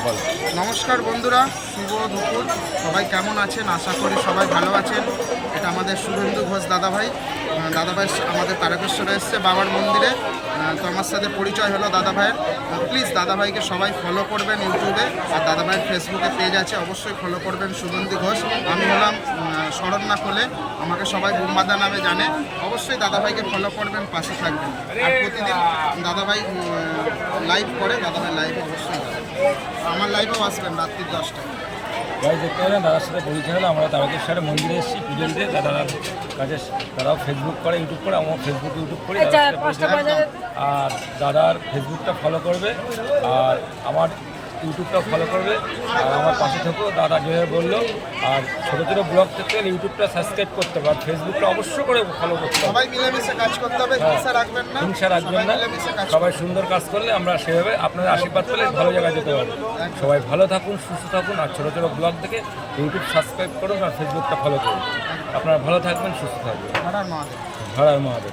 বল। নমস্কার বন্ধুরা, শুভ দুপুর। সবাই কেমন আছেন? আশা করি সবাই ভালো আছেন। এটা আমাদের শুভেন্দু ঘোষ দাদাভাই আমাদের তারকেশ্বরে এসছে বাবার মন্দিরে। তো আমার সাথে পরিচয় হলো দাদাভাইয়ের। প্লিজ দাদাভাইকে সবাই ফলো করবেন ইউটিউবে, আর দাদাভাইয়ের ফেসবুকে পেজ আছে, অবশ্যই ফলো করবেন শুভেন্দু ঘোষ। আমি হলাম শরণ্যা কোলে, আমাকে সবাই বোমবাদা নামে জানে। অবশ্যই দাদাভাইকে ফলো করবেন, পাশে থাকবেন। আর প্রতিদিন দাদাভাই লাইভ করে, দাদাভাই লাইভে অবশ্যই যাবেন। আমার লাইভেও আসবেন রাত্রি 10টায়। যাই দেখতে পেলেন দাদার সাথে পরিচয় হলো। আমরা তারকেশ্বরে মন্দিরে এসেছি পুজো দিতে। দাদার কাছে দাদাও ফেসবুক করে, ইউটিউব করে, আমার ফেসবুক ইউটিউব করি। আর দাদার ফেসবুকটা ফলো করবে, আর আমার ইউটিউবটাও ফলো করবে, আর আমার পাশে থেকেও দাদা যেভাবে বললো। আর ছোটো ছোটো ব্লগ থেকে ইউটিউবটা সাবস্ক্রাইব করতে হবে, আর ফেসবুকটা অবশ্যই করে ফলো করতে হবে। সবাই মিলেমিশে কাজ করতে হবে, হিংসা রাখবেন না। হিংসা রাখবেন না, সবাই সুন্দর কাজ করলে আমরা সেভাবে আপনাদের আশীর্বাদ পেলে ভালো জায়গায় যেতে পারবো। সবাই ভালো থাকুন, সুস্থ থাকুন, আর ছোটো ছোটো ব্লগ থেকে ইউটিউব সাবস্ক্রাইব করুন আর ফেসবুকটা ফলো করুন। আপনারা ভালো থাকবেন, সুস্থ থাকবেন। হর হর মহাদেব। হর হর মহাদেব।